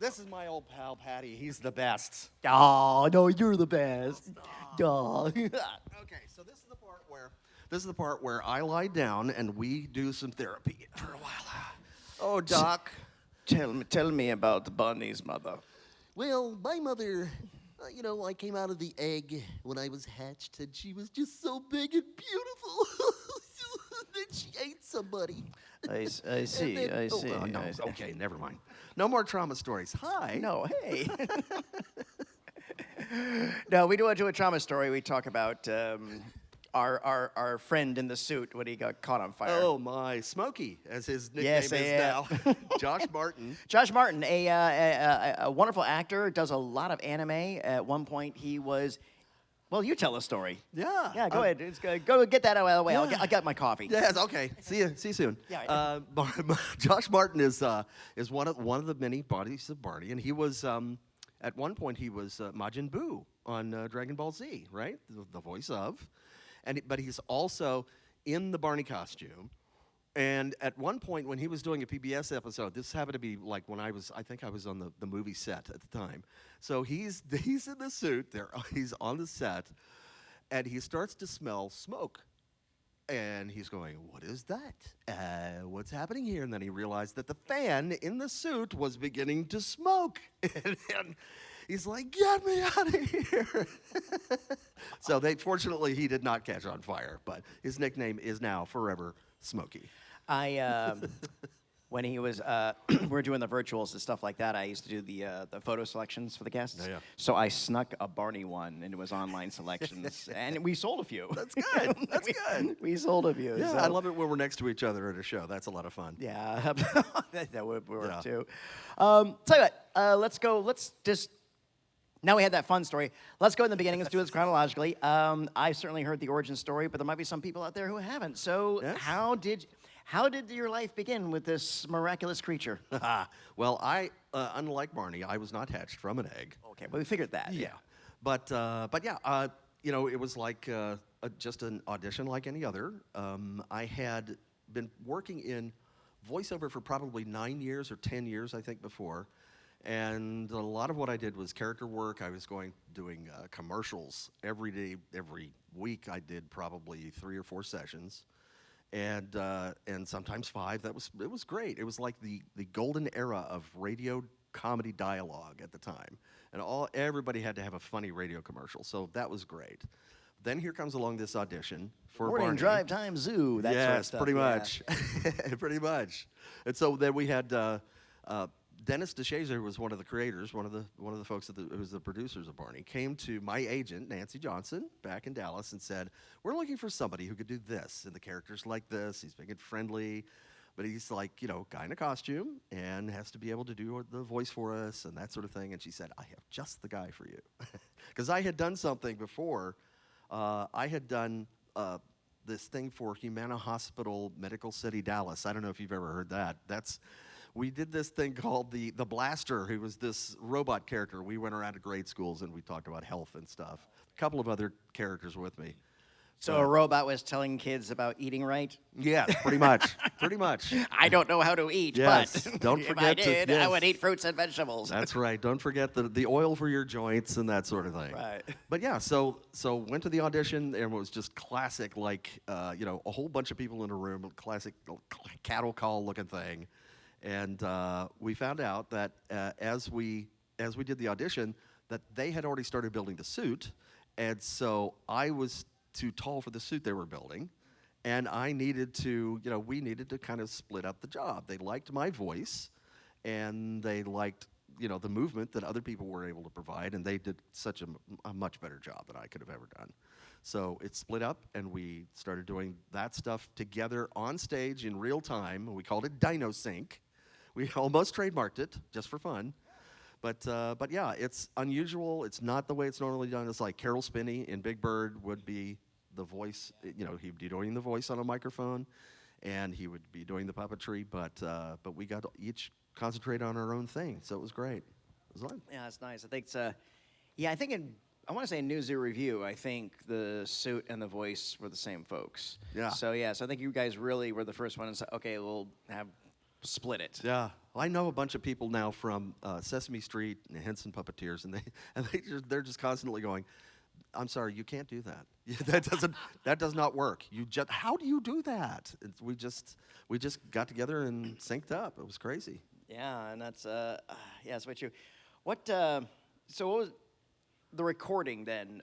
This is my old pal, Patty. He's the best. Oh, no, you're the best. Oh. Okay, so this is the part where I lie down and we do some therapy for a while. Oh, Doc. Tell me about Barney's mother. Well, my mother, I came out of the egg when I was hatched, and she was just so big and beautiful. Then she ate somebody. I see. I see. No, I see. okay, never mind. No more trauma stories. Hi. No, hey. No, we do a trauma story. We talk about our friend in the suit when he got caught on fire. Oh, my. Smokey, as his nickname Yes, is yeah. now. Josh Martin. Josh Martin, a wonderful actor, does a lot of anime. At one point, he was. Well, you tell a story. Yeah. Yeah, go ahead. Go get that out of the way. Yeah. I'll get my coffee. Yes. Okay. See you soon. Yeah. Josh Martin is one of the many bodies of Barney, and he was at one point he was Majin Buu on Dragon Ball Z, right? The voice of, but he's also in the Barney costume. And at one point when he was doing a PBS episode, this happened to be like when I think I was on the movie set at the time. So he's in the suit there, he's on the set, and he starts to smell smoke. And he's going, what is that? What's happening here? And then he realized that the fan in the suit was beginning to smoke. And he's like, get me out of here. So fortunately, he did not catch on fire, but his nickname is now forever Smokey. When he was, we were doing the virtuals and stuff like that, I used to do the photo selections for the guests. Yeah. So I snuck a Barney one into his online selections, and we sold a few. That's good. That's good. We sold a few. Yeah, so. I love it when we're next to each other at a show. That's a lot of fun. Yeah, that would work Yeah. too. Tell you what, let's go. Let's just. Now we had that fun story. Let's go in the beginning. Let's do this chronologically. I've certainly heard the origin story, but there might be some people out there who haven't. So Yes. how did your life begin with this miraculous creature? Well, unlike Barney, I was not hatched from an egg. Okay, well, we figured that. Yeah, but yeah, it was like just an audition like any other. I had been working in voiceover for probably 9 years or 10 years, I think, before, and a lot of what I did was character work. I was doing commercials every day, every week. I did probably 3 or 4 sessions, and sometimes 5. It was great. It was like the golden era of radio comedy dialogue at the time, and everybody had to have a funny radio commercial, so that was great. Then here comes along this audition for Morning Barney. drive time zoo. That sort of stuff. Pretty yeah. much, pretty much. And so then we had Dennis DeShazer, who was one of the creators, one of the folks who was the producers of Barney, came to my agent Nancy Johnson back in Dallas and said, "We're looking for somebody who could do this, and the character's like this. He's big and friendly, but he's like, guy in a costume and has to be able to do the voice for us and that sort of thing." And she said, "I have just the guy for you," because I had done something before. I had done this thing for Humana Hospital, Medical City, Dallas. I don't know if you've ever heard that. We did this thing called the Blaster, who was this robot character. We went around to grade schools and we talked about health and stuff. A couple of other characters with me. So a robot was telling kids about eating right? Yeah, pretty much. Pretty much. I don't know how to eat, Yes, but don't if forget I to- did, I yes. would eat fruits and vegetables. That's right. Don't forget the oil for your joints and that sort of thing. Right. But yeah, so went to the audition, and it was just classic, like, a whole bunch of people in a room, classic cattle call looking thing. And we found out that as we did the audition, that they had already started building the suit, and so I was too tall for the suit they were building, and I needed to, we needed to kind of split up the job. They liked my voice, and they liked, the movement that other people were able to provide, and they did such a much better job than I could have ever done. So it split up, and we started doing that stuff together on stage in real time. We called it Dino Sync. We almost trademarked it just for fun. But yeah, it's unusual. It's not the way it's normally done. It's like Carol Spinney in Big Bird would be the voice. He'd be doing the voice on a microphone, and he would be doing the puppetry. But we got to each concentrate on our own thing, so it was great. It was fun. Yeah, that's nice. I think it's I want to say in New Zoo Review, I think the suit and the voice were the same folks. Yeah. So I think you guys really were the first one to say, okay, we'll split it. Yeah. I know a bunch of people now from Sesame Street and Henson Puppeteers, and they're just constantly going, "I'm sorry, you can't do that. Yeah, that does not work. How do you do that?" We just got together and synced up. It was crazy. Yeah, and that's that's very true. So what was the recording then?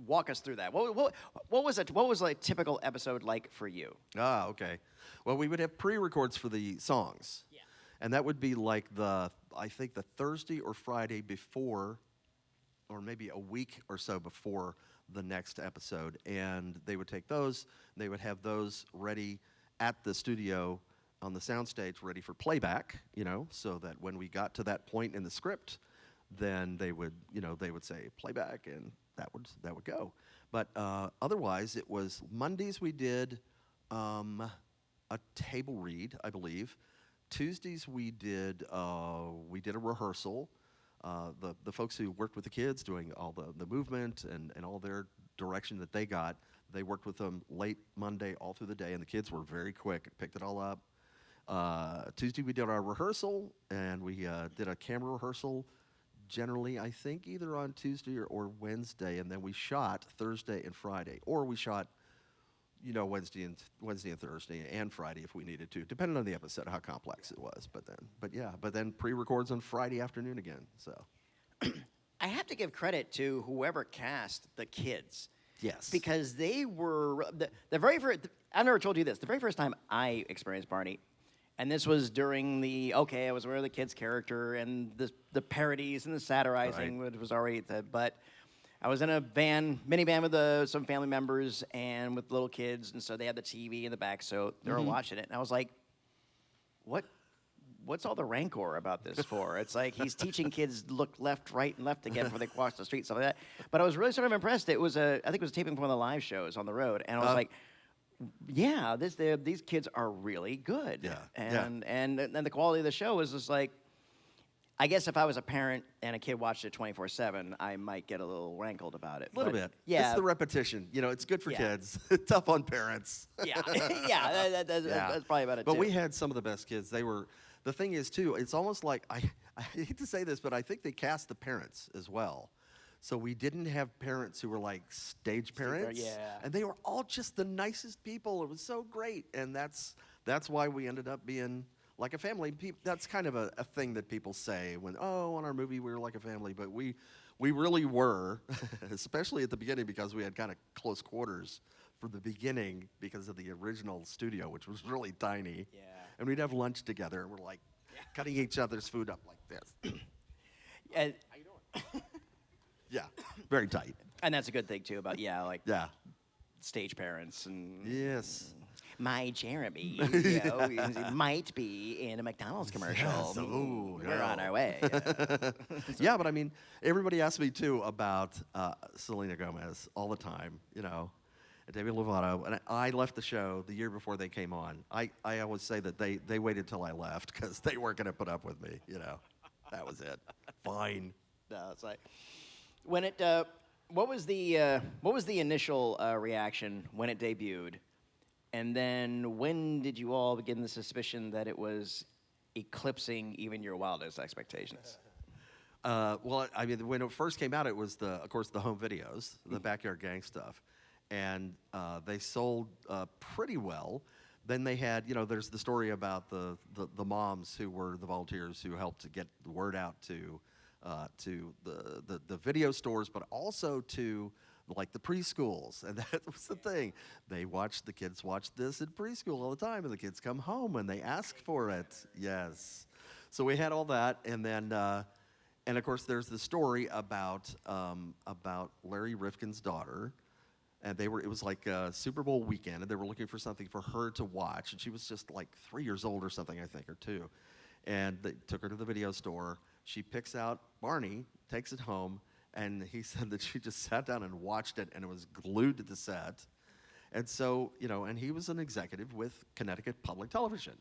Walk us through that. What was it? What was a typical episode like for you? Ah, okay. Well, we would have pre-records for the songs. Yeah. And that would be like I think the Thursday or Friday before, or maybe a week or so before the next episode. And they would take those, they would have those ready at the studio on the soundstage, ready for playback, so that when we got to that point in the script, then they would say playback, and that would go. But otherwise, it was Mondays we did a table read, I believe. Tuesdays we did a rehearsal. The folks who worked with the kids doing all the movement and all their direction that they got, they worked with them late Monday all through the day, and the kids were very quick and picked it all up. Tuesday we did our rehearsal, and we did a camera rehearsal generally, I think, either on Tuesday or Wednesday, and then we shot Thursday and Friday, or we shot Wednesday and Thursday and Friday if we needed to, depending on the episode, how complex it was. But then pre-records on Friday afternoon again. So I have to give credit to whoever cast the kids. yes, Because they were the very first. I've never told you this. The very first time I experienced Barney, and this was during I was aware of the kid's character and the parodies and the satirizing, Right. which was already but I was in a minivan with some family members and with little kids, and so they had the TV in the back, so they were watching it, and I was like, what's all the rancor about this for? It's like he's teaching kids to look left, right, and left again before they cross the street, stuff like that. But I was really sort of impressed. It was I think it was taping for one of the live shows on the road, and I was like, yeah, these kids are really good. Yeah, And the quality of the show is just like, I guess if I was a parent and a kid watched it 24/7, I might get a little rankled about it. a little bit. Yeah. It's the repetition. It's good for Yeah. kids. Tough on parents. Yeah, that's probably about it. But too. we had some of the best kids. The thing is, too, it's almost like, I hate to say this, but I think they cast the parents as well. So we didn't have parents who were like stage parents. yeah. And they were all just the nicest people. It was so great. And that's why we ended up being like a family. That's kind of a thing that people say when, on our movie we were like a family. But we really were, especially at the beginning, because we had kind of close quarters from the beginning because of the original studio, which was really tiny. Yeah. And we'd have lunch together, and we're like cutting each other's food up like this. And, How you doing? Yeah, very tight. and that's a good thing too about Yeah. stage parents and Yes. my Jeremy might be in a McDonald's commercial. Yes. Ooh, We're yeah. on our way. Yeah, but I mean, everybody asks me too about Selena Gomez all the time, and David Lovato. And I left the show the year before they came on. I always say that they waited till I left because they weren't going to put up with me, That was it. Fine. No, it's like when it. What was the initial reaction when it debuted, and then when did you all begin the suspicion that it was eclipsing even your wildest expectations? Well, I mean, when it first came out, it was of course, the home videos, the Backyard Gang stuff, and they sold pretty well. Then they had, there's the story about the moms who were the volunteers who helped to get the word out to the video stores, but also to like the preschools, and that was the thing. The kids watch this in preschool all the time, and the kids come home and they ask for it. Yes, so we had all that, and then and of course there's the story about Larry Rifkin's daughter, and it was like a Super Bowl weekend, and they were looking for something for her to watch, and she was just like 3 years old or something, I think, or 2, and they took her to the video store. She picks out Barney, takes it home, and he said that she just sat down and watched it, and it was glued to the set. And so, and he was an executive with Connecticut Public Television.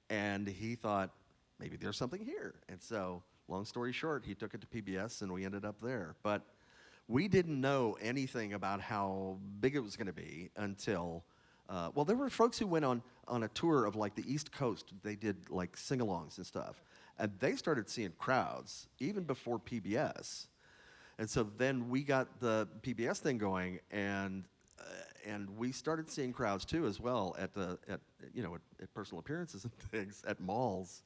And he thought, maybe there's something here. And so, long story short, he took it to PBS, and we ended up there. But we didn't know anything about how big it was going to be until Well, there were folks who went on a tour of like the East Coast. They did like sing-alongs and stuff, and they started seeing crowds even before PBS. And so then we got the PBS thing going, and we started seeing crowds too as well at personal appearances and things at malls.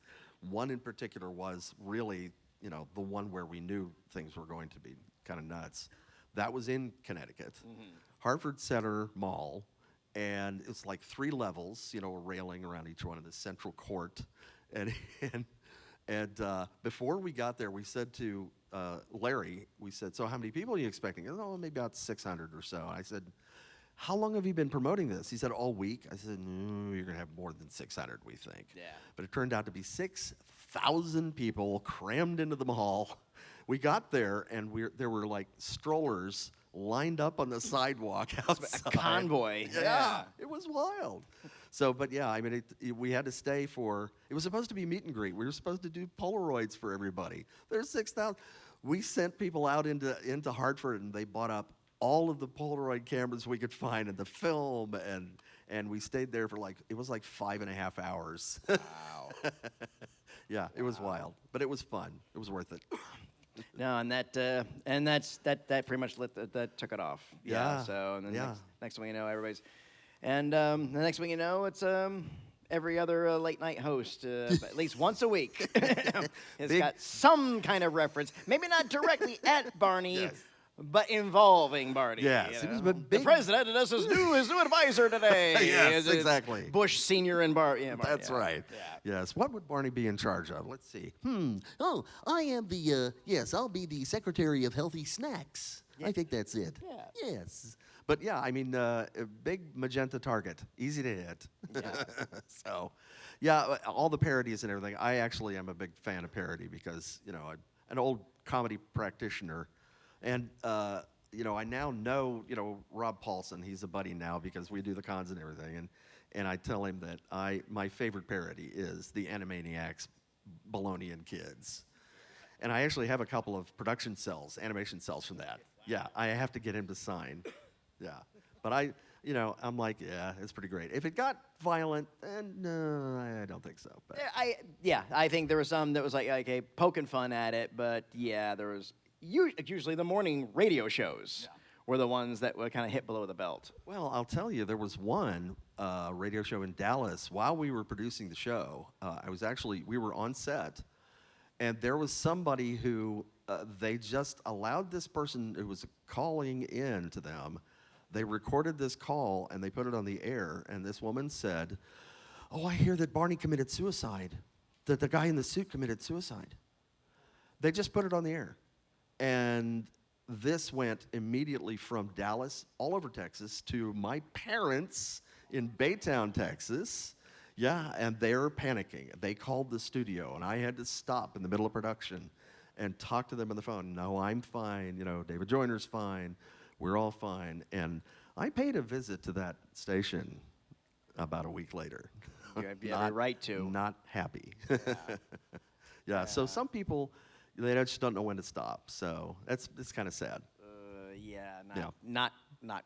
One in particular was really the one where we knew things were going to be kind of nuts. That was in Connecticut, Hartford Center Mall, and it's like 3 levels, a railing around each one of the central court, and before we got there, we said to Larry, we said, so how many people are you expecting? He said, oh, maybe about 600 or so. I said, how long have you been promoting this? He said, all week. I said, no, you're going to have more than 600, we think. Yeah. But it turned out to be 6,000 people crammed into the mall. We got there, and there were like strollers lined up on the sidewalk outside. A convoy. Yeah, it was wild. So, but yeah, I mean, we had to stay for, it was supposed to be meet and greet. We were supposed to do Polaroids for everybody. There's 6,000. We sent people out into Hartford, and they bought up all of the Polaroid cameras we could find and the film, and we stayed there for it was like 5.5 hours. Wow. Yeah, it was wild, but it was fun. It was worth it. No, and that pretty much that took it off. Yeah. So and then Yeah. next thing you know, everybody's, and the next thing you know, it's every other late night host at least once a week has got some kind of reference, maybe not directly at Barney. Yes. But involving Barney. Yes, it was the big. president is his new advisor today. Yes, It's exactly. Bush Senior and Barney. Yeah, That's yeah. right. Yeah. Yes. What would Barney be in charge of? Let's see. Oh, I am the, yes, I'll be the Secretary of Healthy Snacks. I think that's it. Yeah. Yes. But yeah, I mean, a big magenta target, easy to hit. Yeah. So, yeah, all the parodies and everything. I actually am a big fan of parody because I'm an old comedy practitioner, and I now know Rob Paulson. He's a buddy now because we do the cons and everything, and I tell him that my favorite parody is the Animaniacs, Baloney and Kids, and I actually have a couple of production cells, animation cells from that. Yeah, I have to get him to sign. Yeah, but I'm like, yeah, it's pretty great. If it got violent, then no, I don't think so. But I think there was some that was like poking fun at it, but yeah, there was usually the morning radio shows were the ones that were kind of hit below the belt. well, I'll tell you, there was one radio show in Dallas while we were producing the show. We were on set, and there was somebody who they just allowed this person who was calling in to them. They recorded this call and they put it on the air, and this woman said, oh, I hear that Barney committed suicide, that the guy in the suit committed suicide. They just put it on the air. And this went immediately from Dallas all over Texas to my parents in Baytown, Texas. Yeah, and they're panicking. They called the studio, and I had to stop in the middle of production and talk to them on the phone. No, I'm fine. David Joyner's fine. We're all fine. And I paid a visit to that station about a week later. You have the right to. Not happy. Yeah, so some people, they just don't know when to stop. So it's kind of sad. Not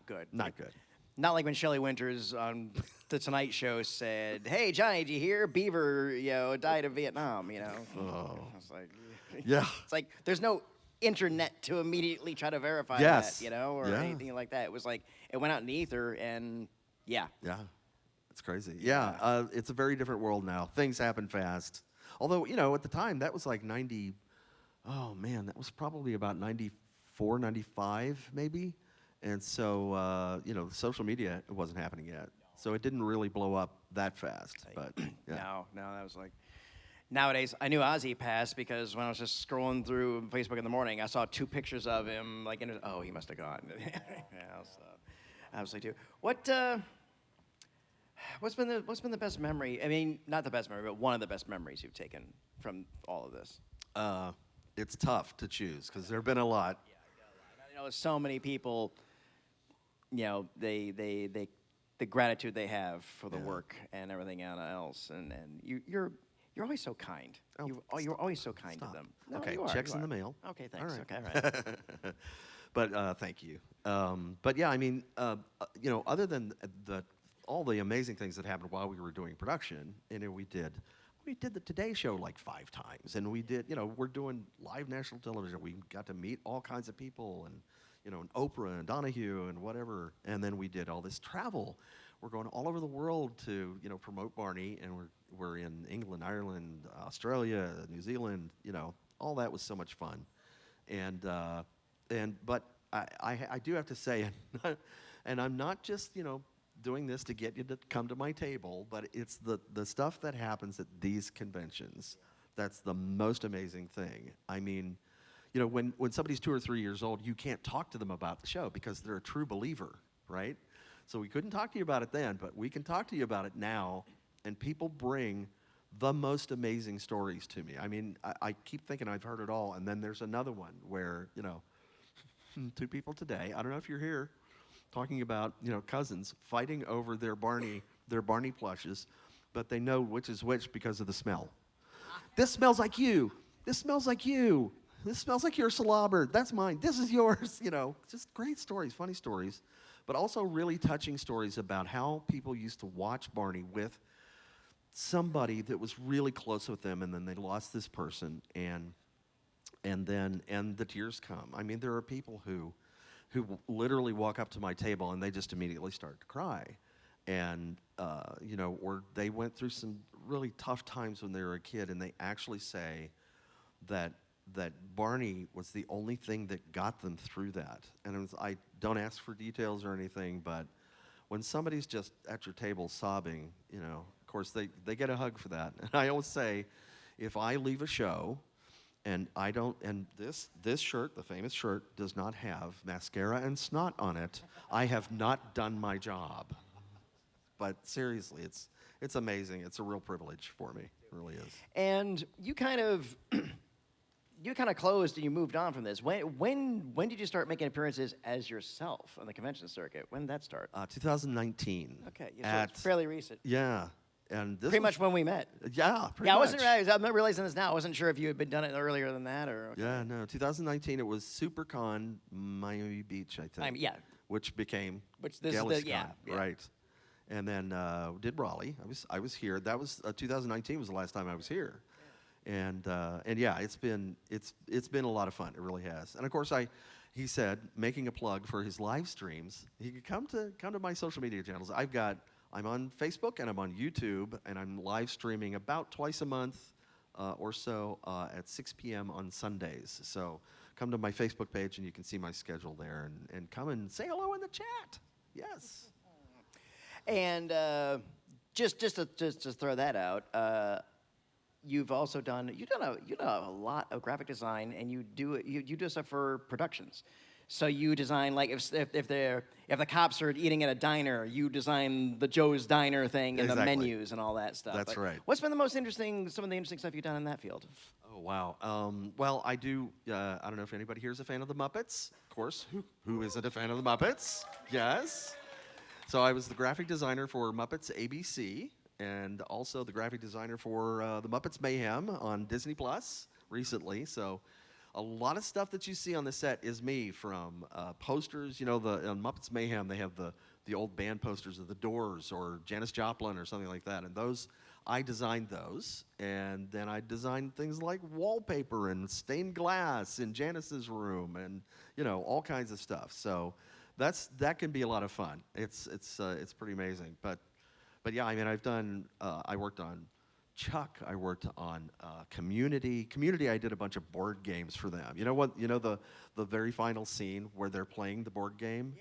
good. Not good. Not like when Shelley Winters on the Tonight Show said, "Hey Johnny, did you hear Beaver, died of Vietnam?" Oh. I was like, Yeah. It's like there's no internet to immediately try to verify Yes. that, or Yeah. anything like that. It was like it went out in the ether, and yeah. Yeah, it's crazy. Yeah, it's a very different world now. Things happen fast. Although, at the time, that was like 90, oh man, that was probably about 94, 95 maybe. And so, social media wasn't happening yet. So it didn't really blow up that fast. But yeah. No, that was like. Nowadays, I knew Ozzy passed because when I was just scrolling through Facebook in the morning, I saw 2 pictures of him. He must have gone. So, absolutely too. What's been the best memory? I mean, not the best memory, but one of the best memories you've taken from all of this. It's tough to choose because there have been a lot. Yeah, so many people. The gratitude they have for the work and everything else, and you're always so kind. Oh, you're always so kind stop. to them. Okay, you are, checks you in the are. mail. Okay, thanks. All right. Okay, all right. But thank you. But yeah, I mean, other than the all the amazing things that happened while we were doing production. You know, we did the Today Show like 5 times, and we did, you know, we're doing live national television. We got to meet all kinds of people, and you know, and Oprah and Donahue and whatever. And then we did all this travel. We're going all over the world to, you know, promote Barney, and we're in England, Ireland, Australia, New Zealand. You know, all that was so much fun. But I do have to say, and I'm not just, you know, doing this to get you to come to my table, but it's the stuff that happens at these conventions that's the most amazing thing. I mean, you know, when somebody's 2 or 3 years old, you can't talk to them about the show because they're a true believer, right? So we couldn't talk to you about it then, but we can talk to you about it now, and people bring the most amazing stories to me. I mean, I keep thinking I've heard it all, and then there's another one where, you know, 2 people today, I don't know if you're here, talking about, you know, cousins fighting over their Barney plushes, but they know which is which because of the smell. This smells like you. This smells like you. This smells like your slobber. That's mine. This is yours. You know, just great stories, funny stories, but also really touching stories about how people used to watch Barney with somebody that was really close with them, and then they lost this person, and the tears come. I mean, there are people who literally walk up to my table and they just immediately start to cry. And, you know, or they went through some really tough times when they were a kid, and they actually say that Barney was the only thing that got them through that. And I don't ask for details or anything, but when somebody's just at your table sobbing, you know, of course they get a hug for that. And I always say, if I leave a show and I don't, and this shirt, the famous shirt, does not have mascara and snot on it, I have not done my job. But seriously, it's amazing. It's a real privilege for me. It really is. And you kind of closed and you moved on from this. When did you start making appearances as yourself on the convention circuit? When did that start? 2019. Okay, so it's fairly recent. Yeah. And this pretty much when we met. Yeah, pretty much. I'm not realizing this now. I wasn't sure if you had been done it earlier than that or. Okay. Yeah, no. 2019, it was SuperCon Miami Beach, I think. Yeah. Which became this GalaxyCon, is the, yeah. Right. And then did Raleigh. I was here. That was 2019 was the last time I was here. And yeah, it's been a lot of fun. It really has. And of course, he said, making a plug for his live streams, he could come to my social media channels. I'm on Facebook and I'm on YouTube, and I'm live streaming about twice a month or so at 6 p.m. on Sundays. So come to my Facebook page and you can see my schedule there, and come and say hello in the chat. Yes. And just to throw that out, you've done a lot of graphic design, and you do stuff for productions. So you design, like, if the cops are eating at a diner, you design the Joe's Diner thing and Exactly. the menus and all that stuff. That's right. What's been some of the interesting stuff you've done in that field? Oh, wow. Well, I do, I don't know if anybody here is a fan of the Muppets. Of course, who isn't a fan of the Muppets? Yes. So I was the graphic designer for Muppets ABC, and also the graphic designer for the Muppets Mayhem on Disney Plus recently. So a lot of stuff that you see on the set is me, from posters. You know, on Muppets Mayhem, they have the old band posters of the Doors or Janis Joplin or something like that. And those, I designed those. And then I designed things like wallpaper and stained glass in Janis's room, and, you know, all kinds of stuff. So that can be a lot of fun. It's pretty amazing. But yeah, I mean, I worked on Chuck. I worked on Community. Community, I did a bunch of board games for them. You know what? You know the very final scene where they're playing the board game?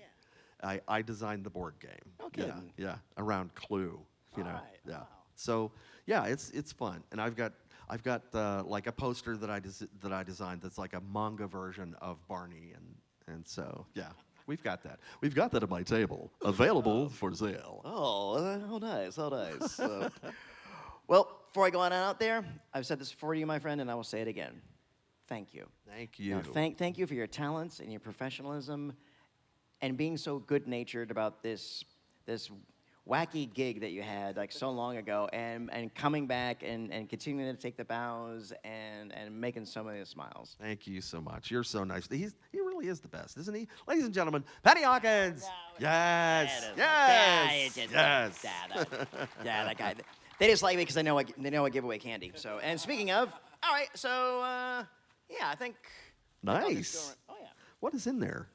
Yeah. I designed the board game. Okay. Yeah, around Clue. You know. Right. Yeah. Wow. So yeah, it's fun. And I've got like a poster that I designed that's like a manga version of Barney, and so yeah. We've got that. We've got that at my table, available for sale. Oh, how nice, how nice. Well, before I go on out there, I've said this before to you, my friend, and I will say it again. Thank you. Thank you. No, thank you for your talents and your professionalism and being so good-natured about this wacky gig that you had like so long ago, and coming back and continuing to take the bows and making so many smiles. Thank you so much. You're so nice. He really really is the best, isn't he? Ladies and gentlemen, Patty Hawkins. Yes. Yes. Yes. Yeah, that guy. They just like me because they know I give away candy. So, and speaking of, all right, so yeah, I think. Nice. Oh yeah. What is in there?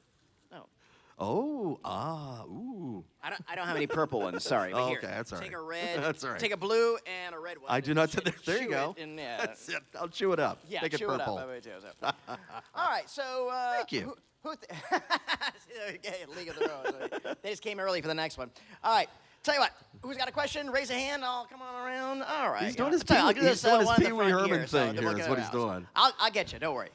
Oh. Oh, ooh. I don't have any purple ones. Sorry. But Oh, here, okay, that's all right. Take a red. That's all right. Take a blue and a red one. I do and not. There you chew go. it and, yeah. That's it. I'll chew it up. Yeah, Make it chew purple. it up. I would too, so. All right, so. Thank you. Okay, League of Their Own. They just came early for the next one. All right. Tell you what, who's got a question? Raise a hand. I'll come on around. All right. He's doing his I'll do Pee-wee- this, he's doing his one in the Pee-wee front Herman so thing we'll here get is what it he's out. doing. I'll get you. Don't worry.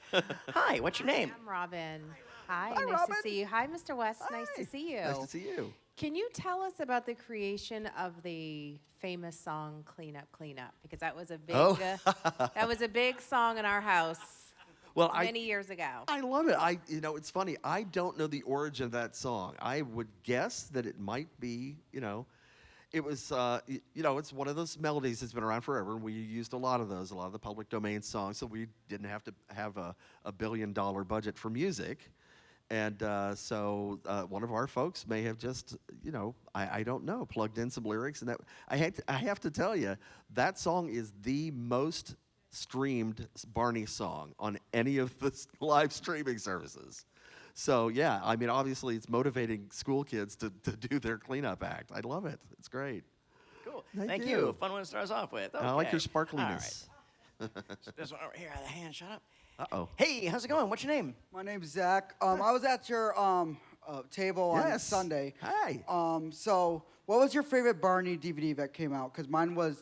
Hi. What's your name? I'm Robin. Hi, Hi, nice Robin. to see you. Hi, Mr. West. Nice Hi. to see you. Nice to see you. Can you tell us about the creation of the famous song "Clean Up, Clean Up"? Because that was a big, that was a big song in our house Well, many years ago. I love it. It's funny. I don't know the origin of that song. I would guess that it might be, it was, it's one of those melodies that's been around forever, and we used a lot of those, a lot of the public domain songs, so we didn't have to have a $1 billion budget for music. And so one of our folks may have just, I don't know, plugged in some lyrics. And that I have to tell you, that song is the most streamed Barney song on any of the live streaming services. So, yeah, I mean, obviously it's motivating school kids to do their cleanup act. I love it. It's great. Cool. Thank you. you. Fun one to start us off with. I like your Okay. sparkliness. All right. This one over here, the hand, shut up. Uh-oh. Hey, how's it going? What's your name? My name's Zach. I was at your table on Yes. Sunday. Hi. So, what was your favorite Barney DVD that came out? Because mine was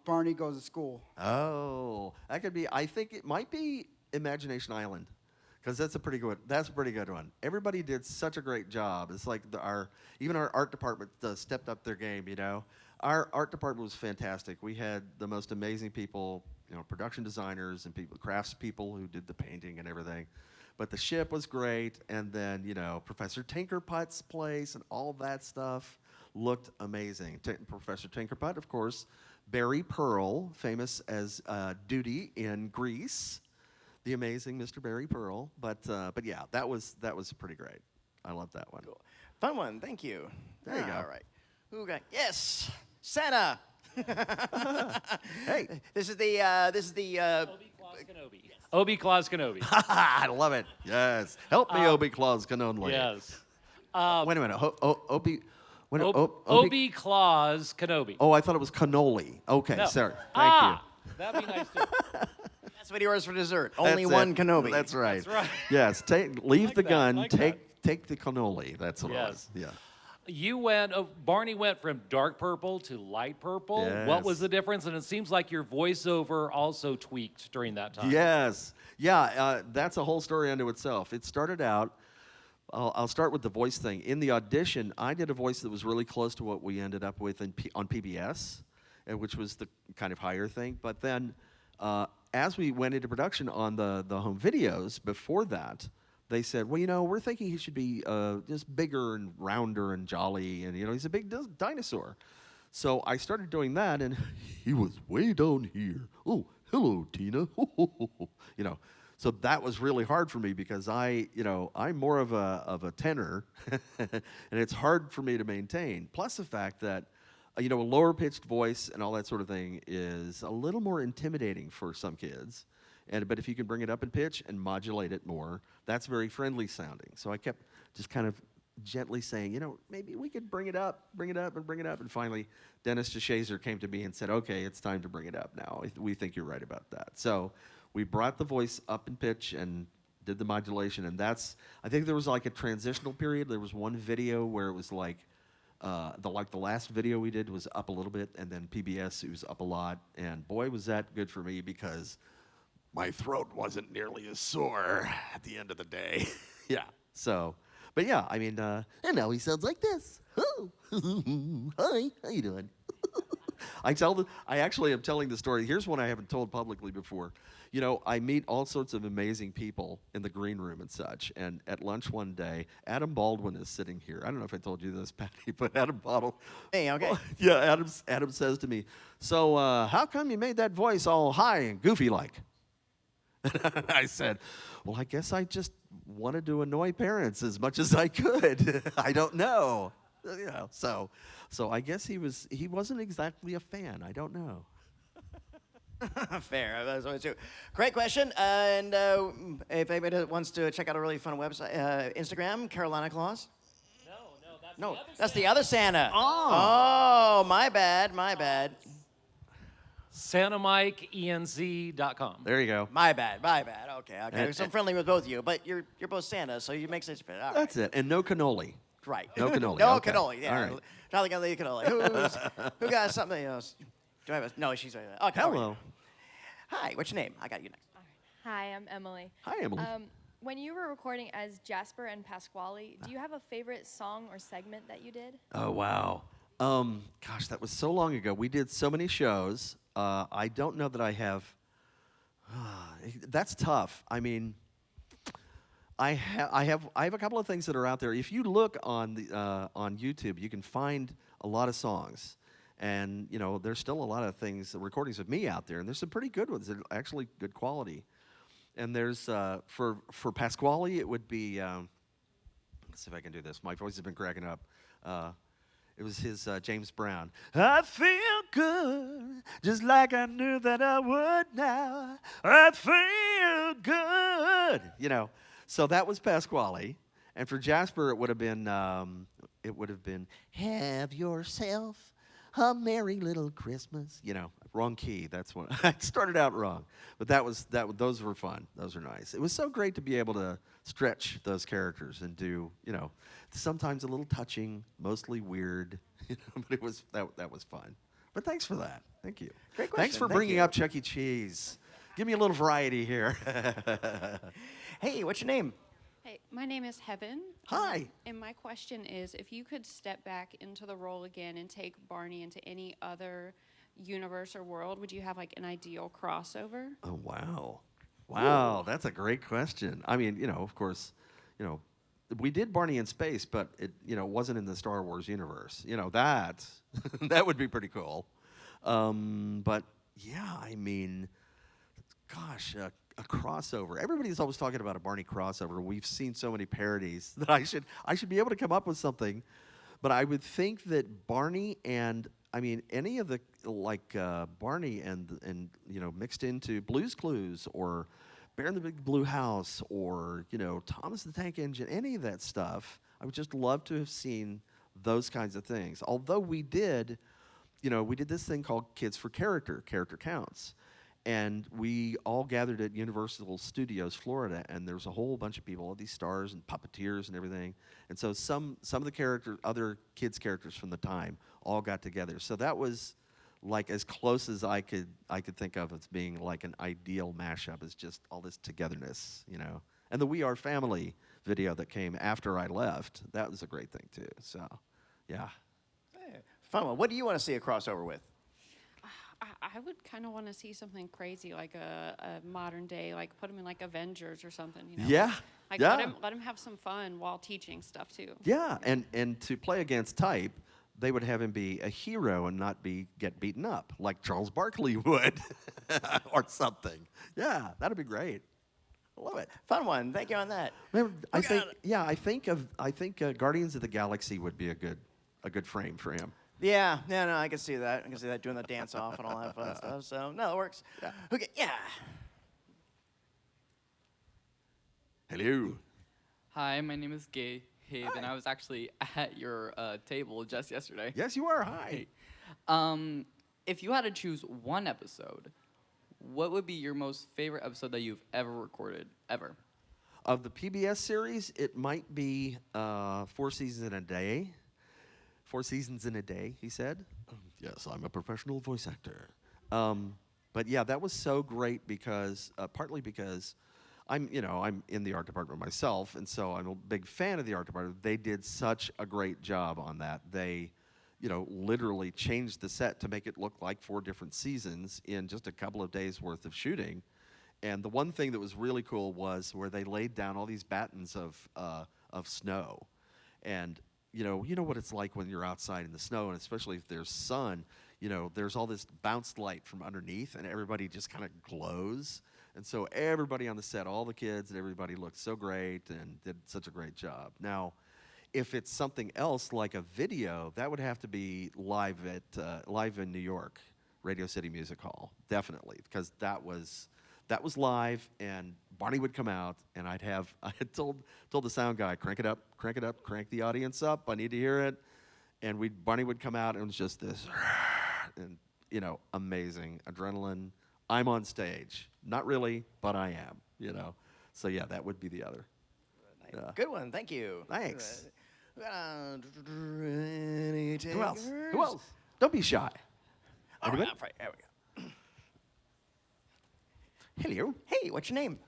Barney Goes to School. Oh, that could be. I think it might be Imagination Island, because that's a pretty good one. Everybody did such a great job. It's like even our art department stepped up their game. Our art department was fantastic. We had the most amazing people, production designers and craftspeople who did the painting and everything. But the ship was great, and then Professor Tinkerput's place and all that stuff looked amazing. Professor Tinkerput, of course, Barry Pearl, famous as Duty in Grease, the amazing Mr. Barry Pearl. But yeah, that was pretty great. I love that one. Cool. Fun one. Thank you. There you go. All right. Who got? Yes, Santa. Hey, This is the. ObiWan Kenobi. ObiWan Kenobi. I love it. Yes, help me, Obi-Claus Kenobi. Yes. Wait a minute, Obi. Wait, ObiWan Kenobi. Oh, I thought it was cannoli. Okay, No. sorry. Thank you. That'd be nice too. That's what he orders for dessert. Only That's one it. Kenobi. That's right. That's right. Yes, leave Like the that, gun. like Take the cannoli. That's what it was. Yes. Yeah. Barney went from dark purple to light purple. What was Yes. the difference? And it seems like your voiceover also tweaked during that time. Yes. Yeah. That's a whole story unto itself. It started out. I'll start with the voice thing. In the audition, I did a voice that was really close to what we ended up with on PBS, which was the kind of higher thing. But then, as we went into production on the home videos, before that, they said, well, we're thinking he should be just bigger and rounder and jolly, and he's a big dinosaur. So I started doing that, and he was way down here. Oh, hello, Tina. So that was really hard for me because I'm more of a tenor, and it's hard for me to maintain. Plus the fact that a lower pitched voice and all that sort of thing is a little more intimidating for some kids. But if you can bring it up in pitch and modulate it more, that's very friendly sounding. So I kept just kind of gently saying, maybe we could bring it up. And finally, Dennis DeShazer came to me and said, okay, it's time to bring it up now. We think you're right about that. So we brought the voice up in pitch and did the modulation. And I think there was like a transitional period. There was one video where it was like, the last video we did was up a little bit, and then PBS, it was up a lot. And boy, was that good for me because my throat wasn't nearly as sore at the end of the day. Yeah. So, but yeah, I mean, And now he sounds like this. Oh, hi, how you doing? I actually am telling the story. Here's one I haven't told publicly before. I meet all sorts of amazing people in the green room and such. And at lunch one day, Adam Baldwin is sitting here. I don't know if I told you this, Patty, but Adam Baldwin. Hey, okay. Yeah, Adam says to me, so how come you made that voice all high and goofy like? I said, well, I guess I just wanted to annoy parents as much as I could. I don't know. You know, so I guess he wasn't exactly a fan. I don't know. Fair. That's always true. Great question. And if anybody wants to check out a really fun website, Instagram, Carolina Claus. No, that's the other Santa. Oh, my bad. SantaMikeENZ.com. There you go. My bad. Okay. And- So I'm friendly with both of you, but you're both Santa, so you make sense of it. All right. That's it. And no cannoli. Right. No cannoli. No Okay. cannoli. Yeah. All right. Not gonna leave cannoli. Who got something else? Do I have a, no, she's right there. Okay. Hello. Hi. What's your name? I got you next. Hi, I'm Emily. Hi, Emily. When you were recording as Jasper and Pasquale, do you have a favorite song or segment that you did? Oh, wow. Gosh, that was so long ago. We did so many shows. I don't know that I have. That's tough. I mean, I have a couple of things that are out there. If you look on YouTube, you can find a lot of songs, and you know there's still a lot of things, recordings of me out there, and there's some pretty good ones that are actually good quality. And there's for Pasquale, it would be. Let's see if I can do this. My voice has been cracking up. It was his James Brown. I feel good, just like I knew that I would now. I feel good. You know, so that was Pasquale. And for Jasper, it would have been, Have yourself a merry little Christmas. you know, wrong key. That's when I started out wrong. But those were fun. Those were nice. It was so great to be able to stretch those characters and do, you know, sometimes a little touching, mostly weird, you know, but that was fun. But thanks for that. Thank you. Great Thanks question. for Thank bringing you. up Chuck E. Cheese. Give me a little variety here. Hey, what's your name? Hey, my name is Heaven. Hi. And my question is, if you could step back into the role again and take Barney into any other universe or world, would you have like an ideal crossover? Oh, wow. Wow, that's a great question. I mean, you know, of course, you know, we did Barney in space, but it, you know, wasn't in the Star Wars universe. You know, that would be pretty cool. But yeah, I mean, gosh, a crossover. Everybody's always talking about a Barney crossover. We've seen so many parodies that I should be able to come up with something. But I would think that Barney and I mean any of the like Barney and you know mixed into Blue's Clues or Bear in the Big Blue House or you know Thomas the Tank Engine, any of that stuff. I would just love to have seen those kinds of things. Although we did this thing called Kids for Character Counts. And we all gathered at Universal Studios, Florida, and there was a whole bunch of people, all these stars and puppeteers and everything. And so some of the characters, other kids' characters from the time, all got together. So that was like as close as I could think of as being like an ideal mashup. Is just all this togetherness, you know. And the We Are Family video that came after I left, that was a great thing too. So, yeah. Fun one. What do you want to see a crossover with? I would kind of want to see something crazy, like a modern day, like put him in like Avengers or something, you know? Yeah. Like yeah. let him have some fun while teaching stuff too. Yeah, and to play against type, they would have him be a hero and not get beaten up like Charles Barkley would, or something. Yeah, that'd be great. I love it. Fun one. Thank you on that. I think Guardians of the Galaxy would be a good frame for him. Yeah, no, I can see that. I can see that doing the dance off and all that fun stuff. So no, it works. Yeah. Okay, yeah. Hello. Hi, my name is Gabe, and I was actually at your table just yesterday. Yes, you are. Hi. If you had to choose one episode, what would be your most favorite episode that you've ever recorded, ever? Of the PBS series, it might be 4 Seasons in a Day. 4 Seasons in a Day, he said. Yes, I'm a professional voice actor. But yeah, that was so great because, partly because I'm in the art department myself, and so I'm a big fan of the art department. They did such a great job on that. They, literally changed the set to make it look like 4 different seasons in just a couple of days worth of shooting. And the one thing that was really cool was where they laid down all these battens of snow, and you know what it's like when you're outside in the snow, and especially if there's sun. There's all this bounced light from underneath, and everybody just kind of glows. And so everybody on the set, all the kids and everybody looked so great and did such a great job. Now, if it's something else like a video, that would have to be live in New York, Radio City Music Hall, definitely, because that was live, and Barney would come out, and I had told the sound guy, crank it up, crank the audience up, I need to hear it, and Barney would come out, and it was just this, and amazing adrenaline. I'm on stage, not really, but I am, So yeah, that would be the other. Yeah. Good one. Thank you. Thanks. Any Who else? takers? Who else? Don't be shy. All right, Anybody? there we go. Hello. Hey, what's your name?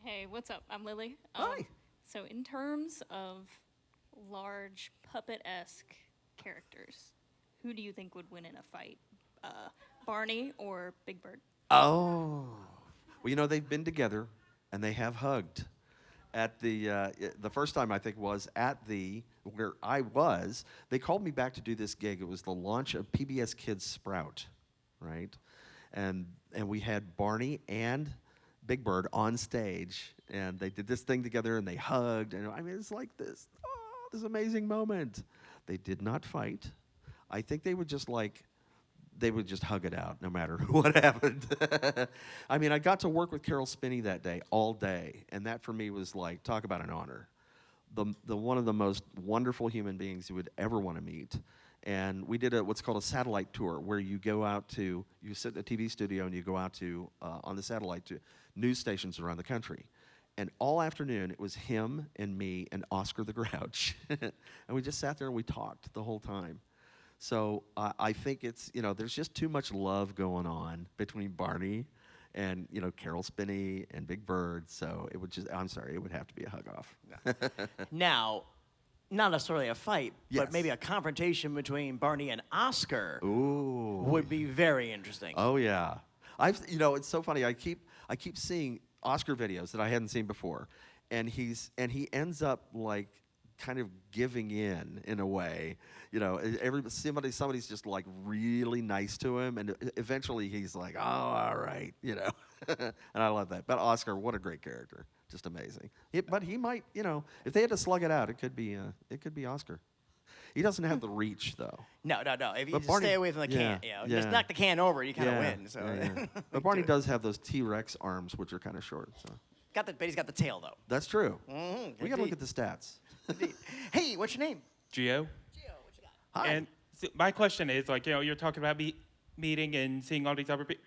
Hey, what's up? I'm Lily. Hi. So, in terms of large puppet-esque characters, who do you think would win in a fight? Barney or Big Bird? Oh. Well, they've been together, and they have hugged. At the first time, I think, was at where I was. They called me back to do this gig. It was the launch of PBS Kids Sprout, right? And we had Barney and Big Bird on stage, and they did this thing together, and they hugged, and I mean, it's like this amazing moment. They did not fight. I think they would just hug it out no matter what happened. I mean, I got to work with Carol Spinney that day, all day, and that for me was like, talk about an honor. The one of the most wonderful human beings you would ever want to meet. And we did what's called a satellite tour, where you sit in a TV studio and you go out to, on the satellite, to news stations around the country. And all afternoon, it was him and me and Oscar the Grouch. And we just sat there and we talked the whole time. So I think it's, there's just too much love going on between Barney and, Carol Spinney and Big Bird. So it would have to be a hug-off. Now, not necessarily a fight, Yes. but maybe a confrontation between Barney and Oscar Ooh. would be very interesting. Oh, yeah. It's so funny. I keep seeing Oscar videos that I hadn't seen before. And he ends up, like, kind of giving in a way. Somebody's just like really nice to him, and eventually he's like, oh, all right, and I love that. But Oscar, what a great character, just amazing. But he might, if they had to slug it out, it could be Oscar. He doesn't have the reach though. No. If you But just Barney- stay away from the can, just knock the can over, you kind of win. So. Yeah. But Barney does have those T-Rex arms, which are kind of short. So but he's got the tail though. that's true. Mm-hmm, We got to look at the stats. Hey, what's your name? Gio. What you got? Hi. And so my question is, you're talking about meeting and seeing all these other people.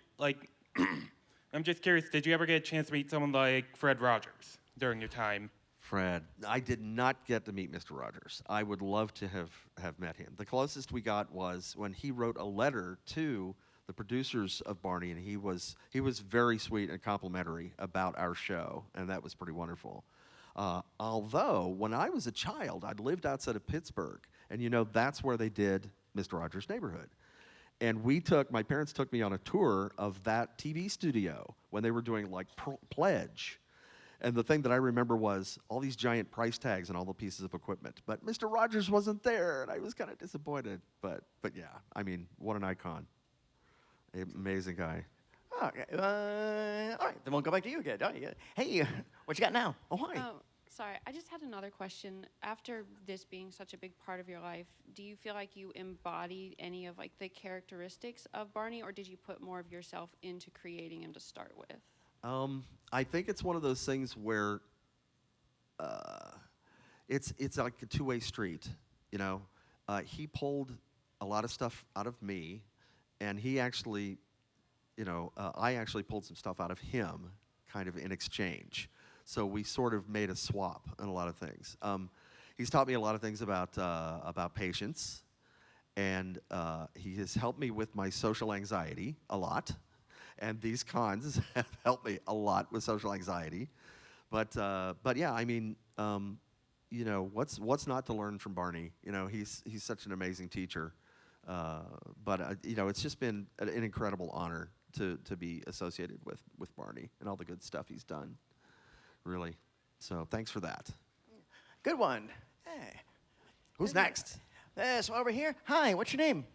I'm just curious, did you ever get a chance to meet someone like Fred Rogers during your time? Fred. I did not get to meet Mr. Rogers. I would love to have met him. The closest we got was when he wrote a letter to the producers of Barney, and he was very sweet and complimentary about our show, and that was pretty wonderful. Although, when I was a child, I'd lived outside of Pittsburgh, and that's where they did Mr. Rogers' Neighborhood. And my parents took me on a tour of that TV studio when they were doing like Pledge. And the thing that I remember was all these giant price tags and all the pieces of equipment. But Mr. Rogers wasn't there, and I was kind of disappointed. But yeah, I mean, what an icon. Amazing guy. Okay. All right, then we'll go back to you again. Oh, yeah. Hey, what you got now? Oh, hi. Oh, sorry. I just had another question. After this being such a big part of your life, do you feel like you embodied any of like the characteristics of Barney, or did you put more of yourself into creating him to start with? I think it's one of those things where it's like a two-way street. He pulled a lot of stuff out of me, and he actually, I actually pulled some stuff out of him, kind of in exchange. So we sort of made a swap on a lot of things. He's taught me a lot of things about patience, and he has helped me with my social anxiety a lot. And these cons have helped me a lot with social anxiety. But yeah, I mean, what's not to learn from Barney? He's such an amazing teacher. But it's just been an incredible honor to be associated with Barney and all the good stuff he's done, really. So thanks for that. Good one. Hey. Who's next? So over here. Hi, what's your name?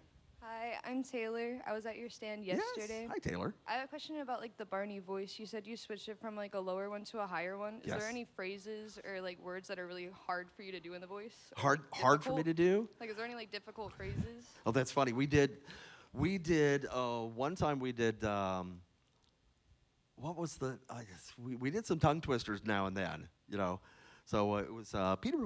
Hi, Hi, I'm Taylor. I was at your stand yesterday. Yes. Hi, Taylor. I have a question about like the Barney voice. You said you switched it from like a lower one to a higher one. Is Yes. there any phrases or like words that are really hard for you to do in the voice? Or, Hard for me difficult? to do? Like, is there any like difficult phrases? Oh, that's funny. We did one time we did, what was the, we did some tongue twisters now and then, you know. So it was, Peter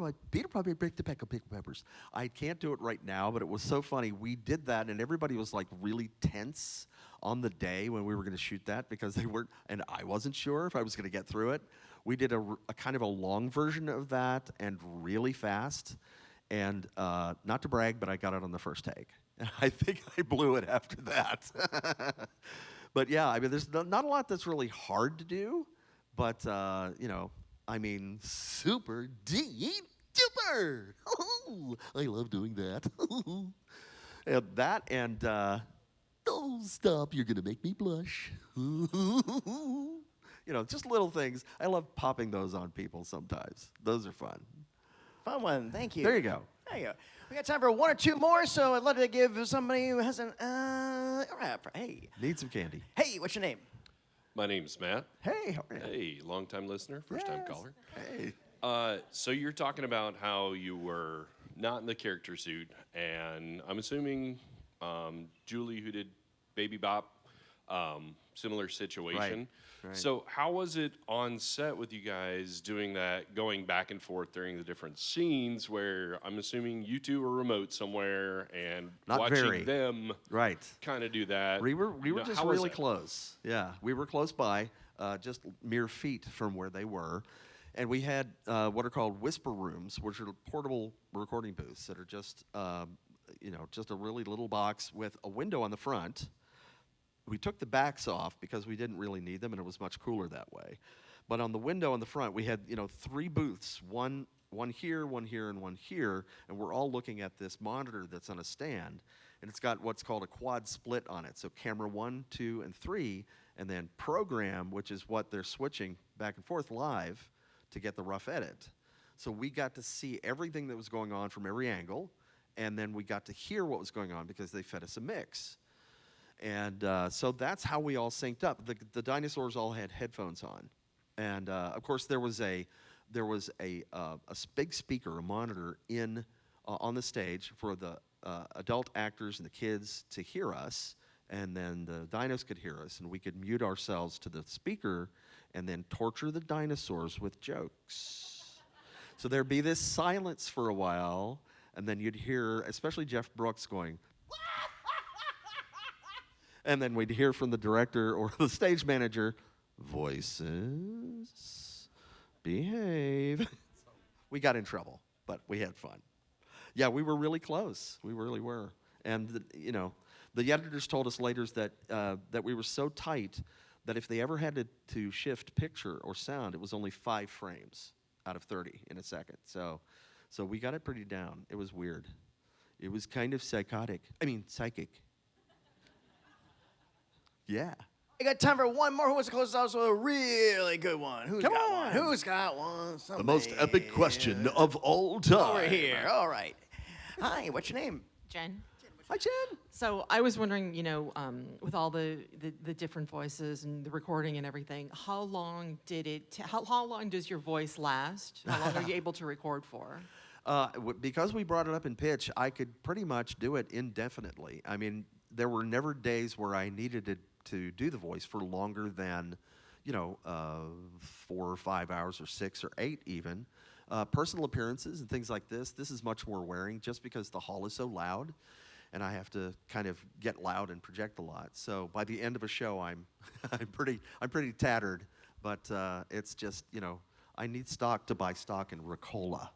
probably break the peck of pickled peppers. I can't do it right now, but it was so funny. We did that, and everybody was like really tense on the day when we were going to shoot that because they weren't, and I wasn't sure if I was going to get through it. We did a kind of a long version of that and really fast. And not to brag, but I got it on the first take. I think I blew it after that. But yeah, I mean, there's not a lot that's really hard to do, but you know, I mean, Super duper. I love doing that. and that and Oh, stop. You're going to make me blush. you know, just little things. I love popping those on people sometimes. Those are fun. Fun one. Thank you. There you go. There you go. We got time for one or two more, so I'd love to give somebody who hasn't. All right. Hey. Need some candy. Hey, what's your name? My name's Matt. Hey, how are you? Hey, long-time listener, first-time Yes. caller. Hey. So you're talking about how you were not in the character suit, and I'm assuming Julie, who did Baby Bop, similar situation. Right. So how was it on set with you guys doing that, going back and forth during the different scenes where I'm assuming you two are remote somewhere and Not watching very. them Right. kind of do that? We were You know, just how was really that? close. Yeah, we were close by, just mere feet from where they were. And we had what are called whisper rooms, which are portable recording booths that are just, you know, just a really little box with a window on the front. We took the backs off because we didn't really need them, and it was much cooler that way. But on the window on the front, we had, you know, 3 booths, one here, one here, and one here, and we're all looking at this monitor that's on a stand, and it's got what's called a quad split on it. So camera 1, 2, and 3, and then program, which is what they're switching back and forth live to get the rough edit. So we got to see everything that was going on from every angle, and then we got to hear what was going on because they fed us a mix. And so that's how we all synced up. The dinosaurs all had headphones on, and of course there was a big speaker, a monitor in on the stage for the adult actors and the kids to hear us, and then the dinos could hear us, and we could mute ourselves to the speaker, and then torture the dinosaurs with jokes. So there'd be this silence for a while, and then you'd hear, especially Jeff Brooks going. And then we'd hear from the director or the stage manager, voices, behave. We got in trouble, but we had fun. Yeah, we were really close. We really were. And, you know, the editors told us later that, that we were so tight that if they ever had to shift picture or sound, it was only 5 frames out of 30 in a second. So we got it pretty down. It was weird. It was kind of psychic. Yeah. I got time for one more. Who wants to close us out with a really good one? Who's Come got on. one? Who's got one? The most epic question of all time. Over here. All right. Hi, what's your name? Jen. Hi, Jen. So I was wondering, you know, with all the different voices and the recording and everything, how long did it? How long does your voice last? How long are you able to record for? Because we brought it up in pitch, I could pretty much do it indefinitely. I mean, there were never days where I needed to do the voice for longer than, you know, 4 or 5 hours or 6 or 8 even. Personal appearances and things like this is much more wearing just because the hall is so loud, and I have to kind of get loud and project a lot. So by the end of a show, I'm pretty tattered, but it's just, you know, I need stock to buy stock in Ricola.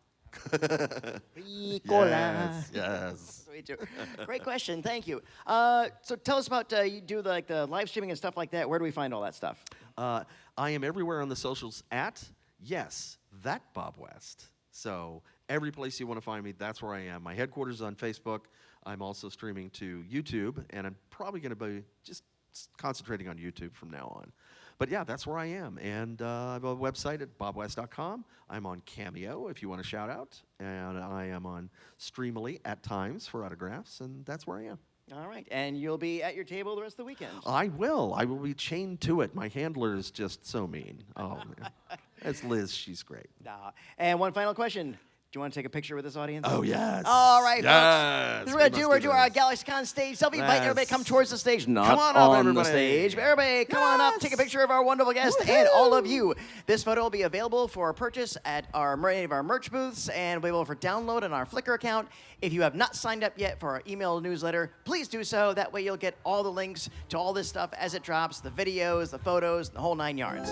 Ricola. Yes. We do. Great question. Thank you. So tell us about you do the live streaming and stuff like that. Where do we find all that stuff? I am everywhere on the socials at, yes, that Bob West. So every place you want to find me, that's where I am. My headquarters is on Facebook. I'm also streaming to YouTube, and I'm probably going to be just concentrating on YouTube from now on. But yeah, that's where I am. And I have a website at bobwest.com. I'm on Cameo if you want to shout out. And I am on Streamily at times for autographs. And that's where I am. All right. And you'll be at your table the rest of the weekend. I will. I will be chained to it. My handler is just so mean. Oh, man. It's Liz. She's great. And one final question. Do you want to take a picture with this audience? Oh, yes. All right, yes. folks. This is what we're doing our GalaxyCon stage selfie. Invite everybody come towards the stage. Not come on up, on everybody. the stage. But everybody, come on up. Take a picture of our wonderful guest and all of you. This photo will be available for purchase at any of our merch booths and will be able for download on our Flickr account. If you have not signed up yet for our email newsletter, please do so. That way you'll get all the links to all this stuff as it drops, the videos, the photos, the whole 9 yards.